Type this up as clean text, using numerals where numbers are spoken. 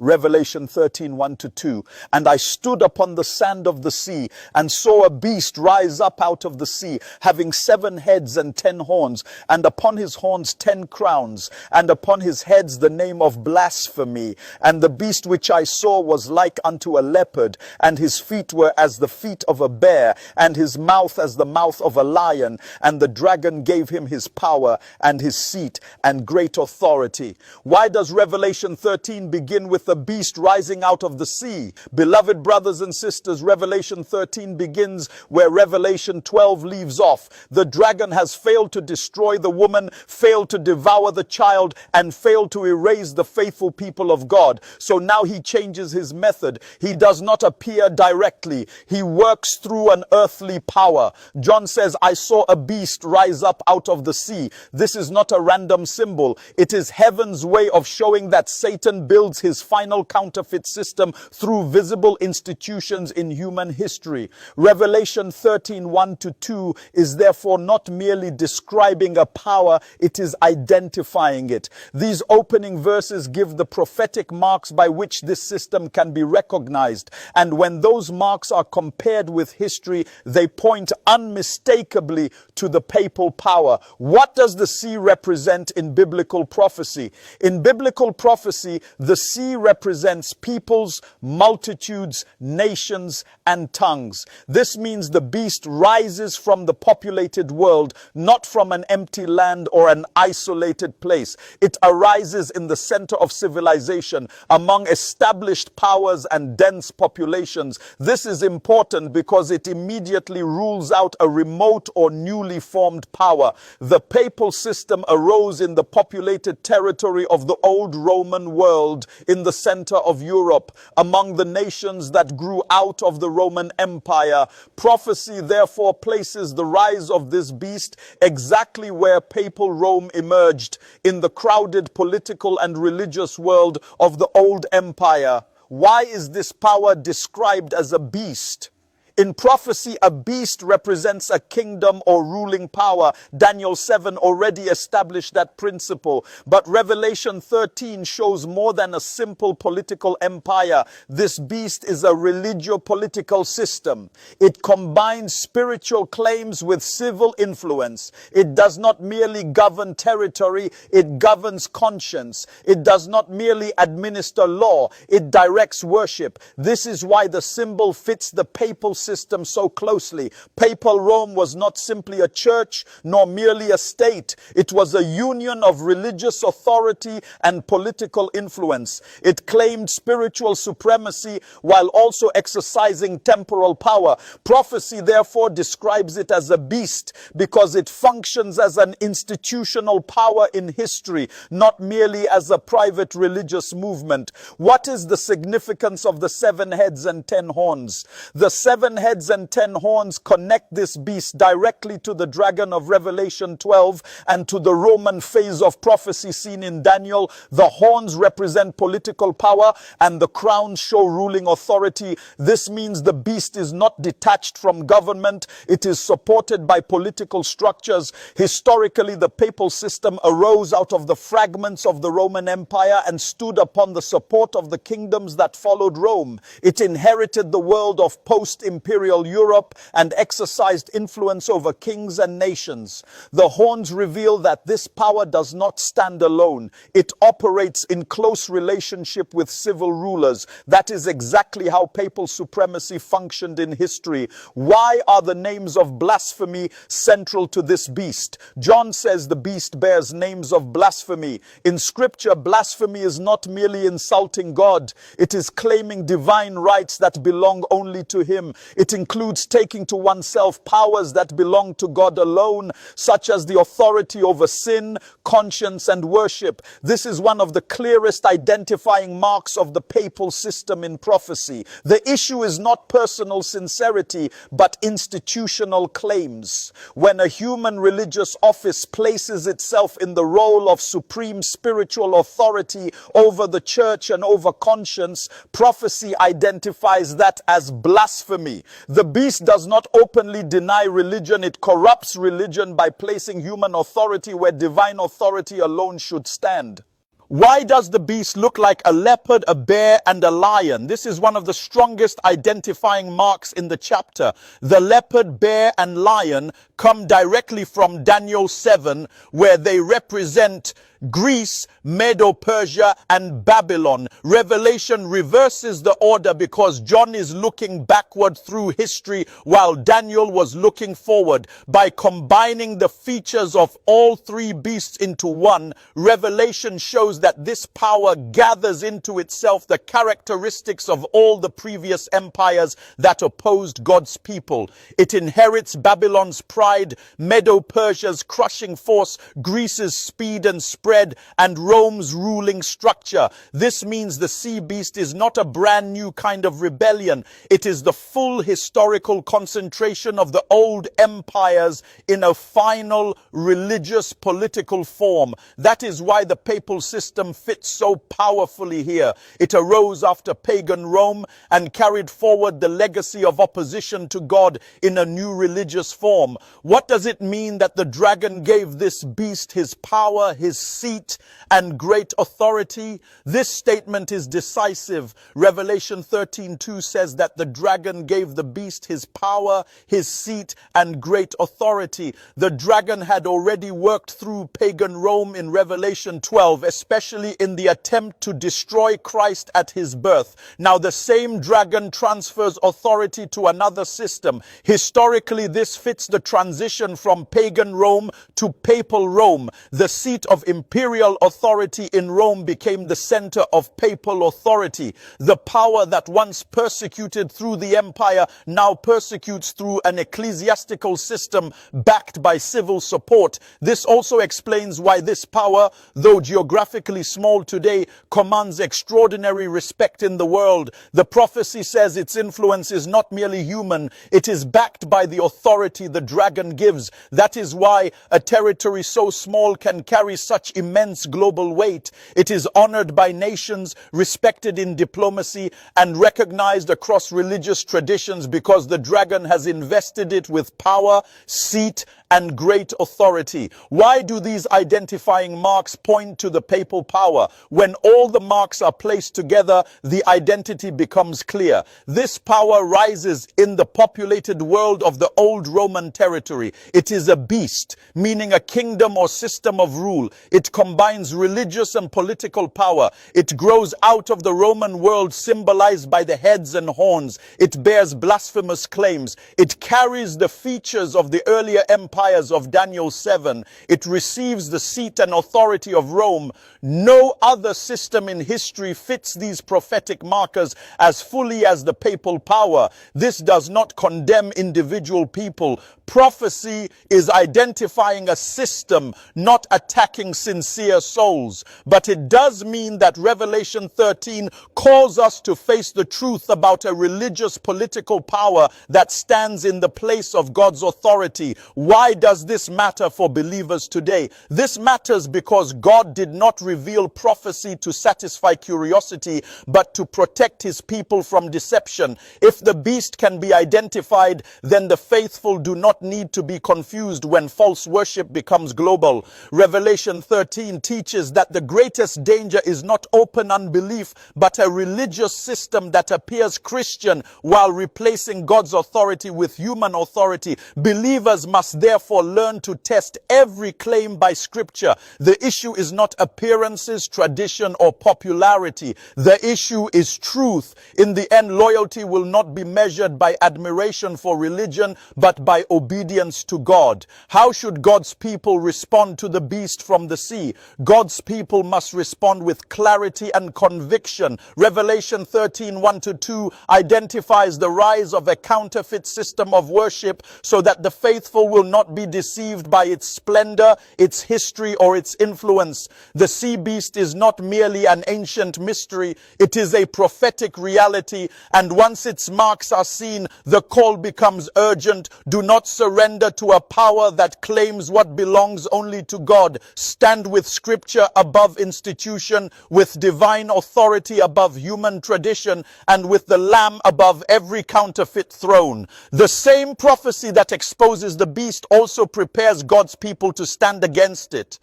Revelation 13, 1-2. And I stood upon the sand of the sea and saw a beast rise up out of the sea, having 7 heads and 10 horns, and upon his horns 10 crowns, and upon his heads the name of blasphemy. And the beast which I saw was like unto a leopard, and his feet were as the feet of a bear, and his mouth as the mouth of a lion. And the dragon gave him his power and his seat and great authority. Why does Revelation 13 begin with the beast rising out of the sea? Beloved brothers and sisters, Revelation 13 begins where Revelation 12 leaves off. The dragon has failed to destroy the woman, failed to devour the child, and failed to erase the faithful people of God. So now he changes his method. He does not appear directly. He works through an earthly power. John says, I saw a beast rise up out of the sea. This is not a random symbol. It is heaven's way of showing that Satan builds his final counterfeit system through visible institutions in human history. Revelation 13, 1-2 is therefore not merely describing a power, it is identifying it. These opening verses give the prophetic marks by which this system can be recognized. And when those marks are compared with history, they point unmistakably to the papal power. What does the sea represent in biblical prophecy? In biblical prophecy, the sea represents peoples, multitudes, nations, and tongues. This means the beast rises from the populated world, not from an empty land or an isolated place. It arises in the center of civilization, among established powers and dense populations. This is important because it immediately rules out a remote or newly formed power. The papal system arose in the populated territory of the old Roman world in the center of Europe, among the nations that grew out of the Roman Empire. Prophecy therefore places the rise of this beast exactly where papal Rome emerged, in the crowded political and religious world of the old empire. Why is this power described as a beast? In prophecy, a beast represents a kingdom or ruling power. Daniel 7 already established that principle. But Revelation 13 shows more than a simple political empire. This beast is a religio-political system. It combines spiritual claims with civil influence. It does not merely govern territory, it governs conscience. It does not merely administer law, it directs worship. This is why the symbol fits the papal system so closely. Papal Rome was not simply a church, nor merely a state. It was a union of religious authority and political influence. It claimed spiritual supremacy while also exercising temporal power. Prophecy therefore describes it as a beast because it functions as an institutional power in history, not merely as a private religious movement. What is the significance of the 7 heads and 10 horns? The 7 heads and 10 horns connect this beast directly to the dragon of Revelation 12 and to the Roman phase of prophecy seen in Daniel. The horns represent political power and the crowns show ruling authority. This means the beast is not detached from government. It is supported by political structures. Historically, the papal system arose out of the fragments of the Roman Empire and stood upon the support of the kingdoms that followed Rome. It inherited the world of post-imperial Europe and exercised influence over kings and nations. The horns reveal that this power does not stand alone. It operates in close relationship with civil rulers. That is exactly how papal supremacy functioned in history. Why are the names of blasphemy central to this beast? John says the beast bears names of blasphemy. In scripture, blasphemy is not merely insulting God. It is claiming divine rights that belong only to him. It includes taking to oneself powers that belong to God alone, such as the authority over sin, conscience, and worship. This is one of the clearest identifying marks of the papal system in prophecy. The issue is not personal sincerity, but institutional claims. When a human religious office places itself in the role of supreme spiritual authority over the church and over conscience, prophecy identifies that as blasphemy. The beast does not openly deny religion. It corrupts religion by placing human authority where divine authority alone should stand. Why does the beast look like a leopard, a bear, and a lion? This is one of the strongest identifying marks in the chapter. The leopard, bear, and lion come directly from Daniel 7, where they represent Greece, Medo-Persia, and Babylon. Revelation reverses the order because John is looking backward through history while Daniel was looking forward. By combining the features of all three beasts into one, Revelation shows that this power gathers into itself the characteristics of all the previous empires that opposed God's people. It inherits Babylon's pride, Medo-Persia's crushing force, Greece's speed and spread, and Rome's ruling structure. This means the sea beast is not a brand new kind of rebellion. It is the full historical concentration of the old empires in a final religious political form. That is why the papal system fits so powerfully here. It arose after pagan Rome and carried forward the legacy of opposition to God in a new religious form. What does it mean that the dragon gave this beast his power, his seat, and great authority? This statement is decisive. Revelation 13:2 says that the dragon gave the beast his power, his seat, and great authority. The dragon had already worked through pagan Rome in Revelation 12, especially in the attempt to destroy Christ at his birth. Now the same dragon transfers authority to another system. Historically, this fits the transition from pagan Rome to papal Rome. The seat of imperial authority in Rome became the center of papal authority. The power that once persecuted through the empire now persecutes through an ecclesiastical system backed by civil support. This also explains why this power, though geographically small today, commands extraordinary respect in the world. The prophecy says its influence is not merely human, it is backed by the authority the dragon gives. That is why a territory so small can carry such immense global weight. It is honored by nations, respected in diplomacy, and recognized across religious traditions because the dragon has invested it with power, seat, and great authority. Why do these identifying marks point to the papal power? When all the marks are placed together, the identity becomes clear. This power rises in the populated world of the old Roman territory. It is a beast, meaning a kingdom or system of rule. It combines religious and political power. It grows out of the Roman world, symbolized by the heads and horns. It bears blasphemous claims. It carries the features of the earlier empire of Daniel 7. It receives the seat and authority of Rome. No other system in history fits these prophetic markers as fully as the papal power. This does not condemn individual people. Prophecy is identifying a system, not attacking sincere souls. But it does mean that Revelation 13 calls us to face the truth about a religious political power that stands in the place of God's authority. Why does this matter for believers today? This matters because God did not reveal prophecy to satisfy curiosity, but to protect his people from deception. If the beast can be identified, then the faithful do not need to be confused when false worship becomes global. Revelation 13 teaches that the greatest danger is not open unbelief, but a religious system that appears Christian while replacing God's authority with human authority. Believers must therefore learn to test every claim by Scripture. The issue is not appearances, tradition, or popularity. The issue is truth. In the end, loyalty will not be measured by admiration for religion, but by obedience to God. How should God's people respond to the beast from the sea? God's people must respond with clarity and conviction. Revelation 13, 1-2 identifies the rise of a counterfeit system of worship so that the faithful will not be deceived by its splendor, its history, or its influence. The sea beast is not merely an ancient mystery, it is a prophetic reality, and once its marks are seen, the call becomes urgent. Do not surrender to a power that claims what belongs only to God. Stand with Scripture above institution, with divine authority above human tradition, and with the Lamb above every counterfeit throne. The same prophecy that exposes the beast also prepares God's people to stand against it.